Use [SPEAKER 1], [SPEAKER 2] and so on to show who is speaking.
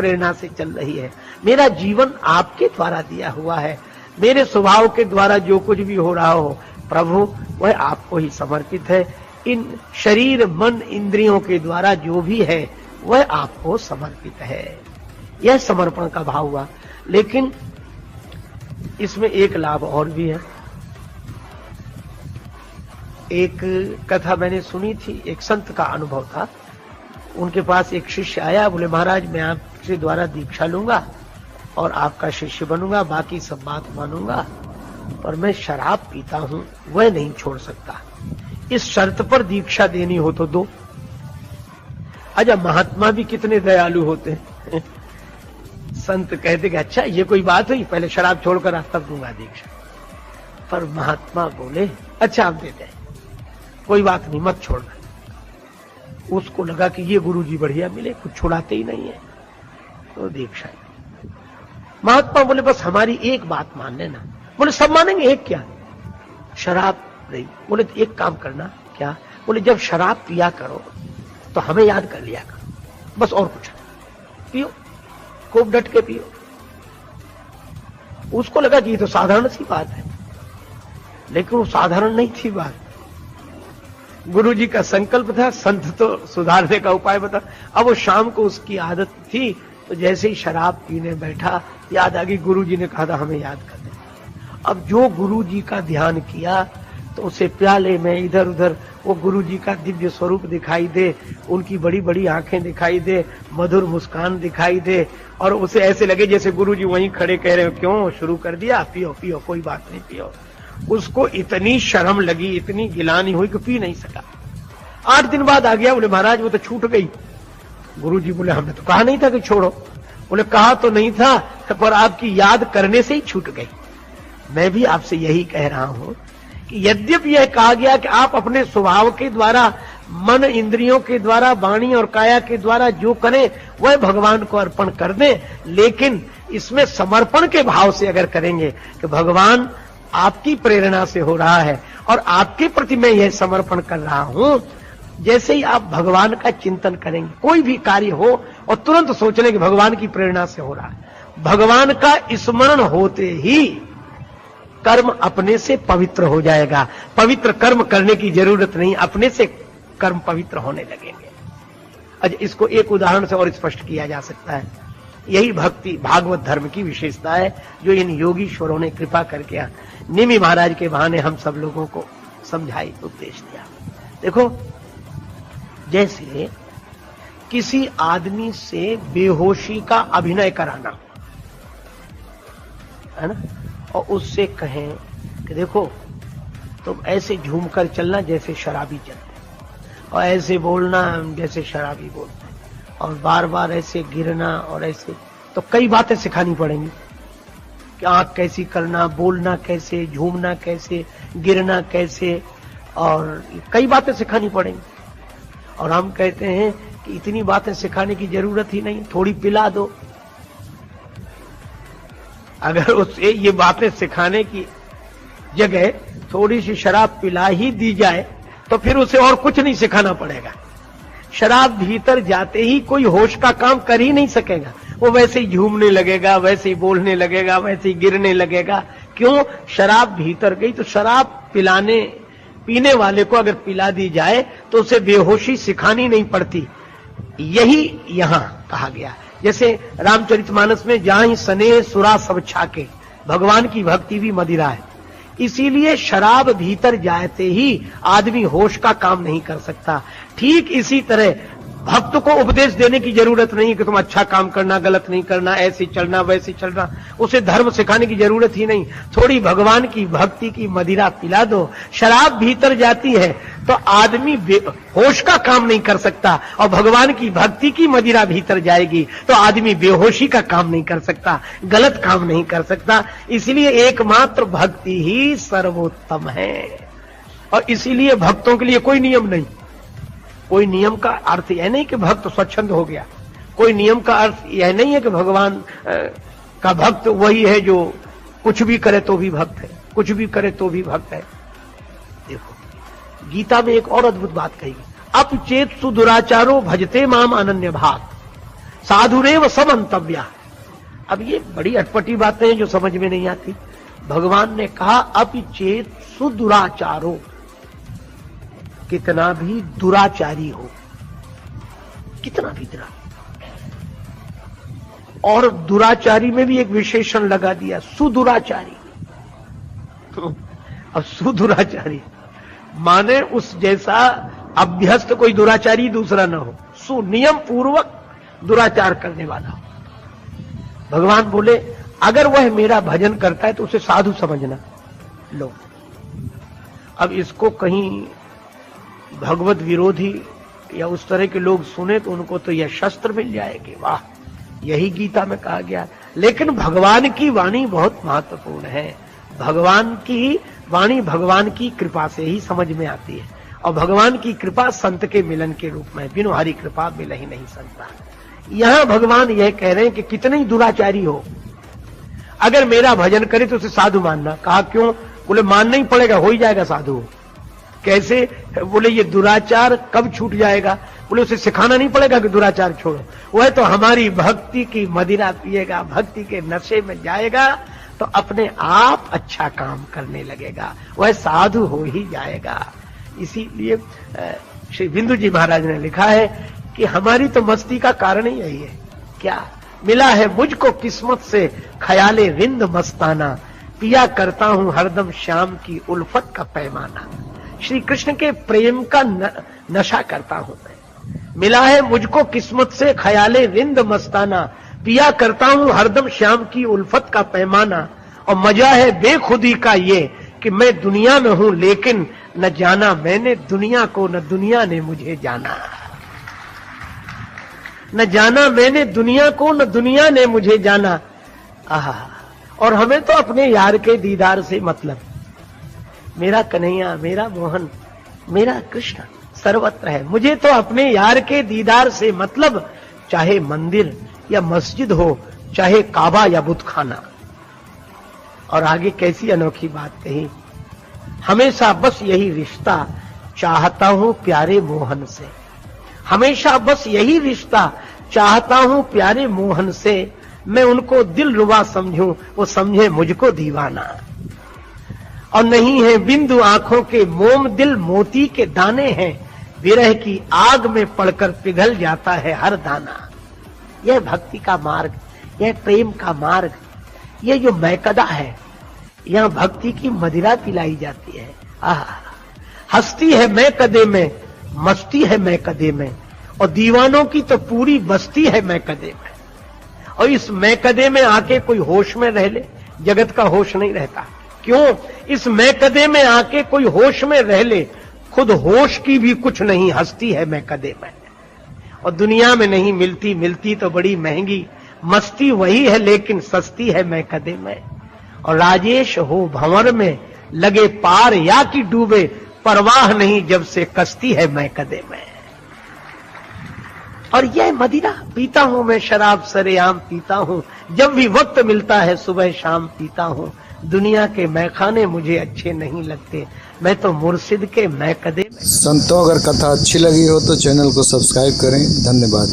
[SPEAKER 1] प्रेरणा से चल रही है। मेरा जीवन आपके द्वारा दिया हुआ है। मेरे स्वभाव के द्वारा जो कुछ भी हो रहा हो प्रभु वह आपको ही समर्पित है। इन शरीर मन इंद्रियों के द्वारा जो भी है वह आपको समर्पित है। यह समर्पण का भाव हुआ। लेकिन इसमें एक लाभ और भी है। एक कथा मैंने सुनी थी, एक संत का अनुभव था। उनके पास एक शिष्य आया, बोले महाराज मैं आपके द्वारा दीक्षा लूंगा और आपका शिष्य बनूंगा, बाकी सब बात मानूंगा, पर मैं शराब पीता हूं वह नहीं छोड़ सकता। इस शर्त पर दीक्षा देनी हो तो दो। अच्छा, महात्मा भी कितने दयालु होते हैं। संत कहते कि अच्छा ये कोई बात हुई, पहले शराब छोड़कर आप तब दूंगा दीक्षा। पर महात्मा बोले अच्छा आप देते हैं, कोई बात नहीं मत छोड़ना। उसको लगा कि ये गुरुजी बढ़िया मिले, कुछ छुड़ाते ही नहीं है, तो दीक्षा। महात्मा बोले बस हमारी एक बात मान लेना। बोले सब मानेंगे, एक क्या? शराब नहीं। बोले एक काम करना। क्या? बोले जब शराब पिया करो तो हमें याद कर लिया करो, बस और कुछ पियो, खूब डट के पियो। उसको लगा कि ये तो साधारण सी बात है, लेकिन वो साधारण नहीं थी बात। गुरुजी का संकल्प था, संत तो सुधारने का उपाय बता। अब वो शाम को उसकी आदत थी, तो जैसे ही शराब पीने बैठा याद आ गई, गुरुजी ने कहा था हमें याद कर दे। अब जो गुरुजी का ध्यान किया तो उसे प्याले में इधर उधर वो गुरुजी का दिव्य स्वरूप दिखाई दे, उनकी बड़ी बड़ी आंखें दिखाई दे, मधुर मुस्कान दिखाई दे, और उसे ऐसे लगे जैसे गुरुजी वहीं खड़े कह रहे हो, क्यों शुरू कर दिया, पियो पियो कोई बात नहीं पियो। उसको इतनी शर्म लगी, इतनी गिलानी हुई कि पी नहीं सका। 8 दिन बाद आ गया, बोले महाराज वो तो छूट गई। गुरुजी बोले हमने तो कहा नहीं था कि छोड़ो। बोले कहा तो नहीं था, पर आपकी याद करने से ही छूट गई। मैं भी आपसे यही कह रहा हूं कि यद्यपि यह कहा गया कि आप अपने स्वभाव के द्वारा, मन इंद्रियों के द्वारा, वाणी और काया के द्वारा जो करें वह भगवान को अर्पण कर दें, लेकिन इसमें समर्पण के भाव से अगर करेंगे कि भगवान आपकी प्रेरणा से हो रहा है और आपके प्रति मैं यह समर्पण कर रहा हूं, जैसे ही आप भगवान का चिंतन करेंगे, कोई भी कार्य हो और तुरंत सोच लें कि भगवान की प्रेरणा से हो रहा है, भगवान का स्मरण होते ही कर्म अपने से पवित्र हो जाएगा। पवित्र कर्म करने की जरूरत नहीं, अपने से कर्म पवित्र होने लगेंगे। अच्छा, इसको एक उदाहरण से और स्पष्ट किया जा सकता है। यही भक्ति भागवत धर्म की विशेषता है जो इन योगीश्वरों ने कृपा करके निमि महाराज के बहाने हम सब लोगों को समझाई, उपदेश दिया। देखो, जैसे किसी आदमी से बेहोशी का अभिनय कराना है ना, और उससे कहें कि देखो तुम ऐसे झूमकर चलना जैसे शराबी चलते, और ऐसे बोलना जैसे शराबी बोलते, और बार बार ऐसे गिरना और ऐसे, तो कई बातें सिखानी पड़ेंगी कि आंख कैसी करना, बोलना कैसे, झूमना कैसे, गिरना कैसे, और कई बातें सिखानी पड़ेंगी। और हम कहते हैं कि इतनी बातें सिखाने की जरूरत ही नहीं, थोड़ी पिला दो। अगर उसे ये बातें सिखाने की जगह थोड़ी सी शराब पिला ही दी जाए तो फिर उसे और कुछ नहीं सिखाना पड़ेगा। शराब भीतर जाते ही कोई होश का काम कर ही नहीं सकेगा, वो वैसे ही झूमने लगेगा, वैसे ही बोलने लगेगा, वैसे ही गिरने लगेगा। क्यों? शराब भीतर गई। तो शराब पीने वाले को अगर पिला दी जाए तो उसे बेहोशी सिखानी नहीं पड़ती। यही यहां कहा गया। जैसे रामचरितमानस में जहां ही स्नेह सुरा सब छाके, भगवान की भक्ति भी मदिरा है। इसीलिए शराब भीतर जाते ही आदमी होश का काम नहीं कर सकता। ठीक इसी तरह भक्त को उपदेश देने की जरूरत नहीं कि तुम अच्छा काम करना, गलत नहीं करना, ऐसे चलना वैसे चलना, उसे धर्म सिखाने की जरूरत ही नहीं। थोड़ी भगवान की भक्ति की मदिरा पिला दो। शराब भीतर जाती है तो आदमी होश का काम नहीं कर सकता, और भगवान की भक्ति की मदिरा भीतर जाएगी तो आदमी बेहोशी का काम नहीं कर सकता, गलत काम नहीं कर सकता। इसलिए एकमात्र भक्ति ही सर्वोत्तम है। और इसीलिए भक्तों के लिए कोई नियम नहीं। कोई नियम का अर्थ यह नहीं कि भक्त स्वच्छंद हो गया। कोई नियम का अर्थ यह नहीं है कि भगवान का भक्त वही है जो कुछ भी करे तो भी भक्त है, कुछ भी करे तो भी भक्त है। देखो, गीता में एक और अद्भुत बात कही, अपचेत सुदुराचारो भजते माम अनन्य भाग। साधुरेव समंतव्या। अब ये बड़ी अटपटी बातें हैं जो समझ में नहीं आती। भगवान ने कहा अपि चेत सुदुराचारो, कितना भी दुराचारी हो, कितना भी दुराचारी। और दुराचारी में भी एक विशेषण लगा दिया, सुदुराचारी। अब सुदुराचारी माने उस जैसा अभ्यस्त कोई दुराचारी दूसरा न हो, सुनियम पूर्वक दुराचार करने वाला हो। भगवान बोले अगर वह मेरा भजन करता है तो उसे साधु समझना। लो, अब इसको कहीं भगवत विरोधी या उस तरह के लोग सुने तो उनको तो यह शस्त्र मिल जाएंगे, वाह यही गीता में कहा गया। लेकिन भगवान की वाणी बहुत महत्वपूर्ण है। भगवान की वाणी भगवान की कृपा से ही समझ में आती है, और भगवान की कृपा संत के मिलन के रूप में, बिनु हरि कृपा मिल ही नहीं सकता। यहां भगवान यह कह रहे हैं कि कितने ही दुराचारी हो, अगर मेरा भजन करे तो उसे साधु मानना। कहा क्यों? बोले मानना ही पड़ेगा, हो ही जाएगा साधु। कैसे? बोले ये दुराचार कब छूट जाएगा? बोले उसे सिखाना नहीं पड़ेगा कि दुराचार छोड़ो, वह तो हमारी भक्ति की मदिरा पिएगा, भक्ति के नशे में जाएगा तो अपने आप अच्छा काम करने लगेगा, वह साधु हो ही जाएगा। इसीलिए श्री बिंदु जी महाराज ने लिखा है कि हमारी तो मस्ती का कारण ही यही है। क्या मिला है मुझको किस्मत से ख्याले रिंद मस्ताना, पिया करता हूं हरदम श्याम की उल्फत का पैमाना। श्री कृष्ण के प्रेम का नशा करता हूं मैं। मिला है मुझको किस्मत से ख्याले रिंद मस्ताना, पिया करता हूं हरदम श्याम की उल्फत का पैमाना। और मजा है बेखुदी का ये कि मैं दुनिया में हूं लेकिन न जाना मैंने दुनिया को, न दुनिया ने मुझे जाना। न जाना मैंने दुनिया को, न दुनिया ने मुझे जाना। आहा, और हमें तो अपने यार के दीदार से मतलब। मेरा कन्हैया, मेरा मोहन, मेरा कृष्ण सर्वत्र है, मुझे तो अपने यार के दीदार से मतलब। चाहे मंदिर या मस्जिद हो, चाहे काबा या बुतखाना। और आगे कैसी अनोखी बात कही, हमेशा बस यही रिश्ता चाहता हूं प्यारे मोहन से। हमेशा बस यही रिश्ता चाहता हूं प्यारे मोहन से, मैं उनको दिल रुबा समझूं, वो समझे मुझको दीवाना। और नहीं है बिंदु आंखों के मोम, दिल मोती के दाने हैं, विरह की आग में पड़कर पिघल जाता है हर दाना। यह भक्ति का मार्ग, यह प्रेम का मार्ग, यह जो मैकदा है, यहां भक्ति की मदिरा पिलाई जाती है। हस्ती है मैकदे में, मस्ती है मैकदे में, और दीवानों की तो पूरी बस्ती है मैकदे में। और इस मैकदे में आके कोई होश में रह ले, जगत का होश नहीं रहता। क्यों? इस मैकदे में आके कोई होश में रह ले, खुद होश की भी कुछ नहीं हस्ती है मैकदे में। और दुनिया में नहीं मिलती, मिलती तो बड़ी महंगी, मस्ती वही है लेकिन सस्ती है मैकदे में। और राजेश हो भंवर में, लगे पार या कि डूबे, परवाह नहीं जब से कश्ती है मैकदे में। और यह मदिरा पीता हूं मैं, शराब सरेआम पीता हूं, जब भी वक्त मिलता है सुबह शाम पीता हूं। दुनिया के मैखाने मुझे अच्छे नहीं लगते, मैं तो मुर्शिद के मैकदे में।
[SPEAKER 2] संतों, अगर कथा अच्छी लगी हो तो चैनल को सब्सक्राइब करें। धन्यवाद।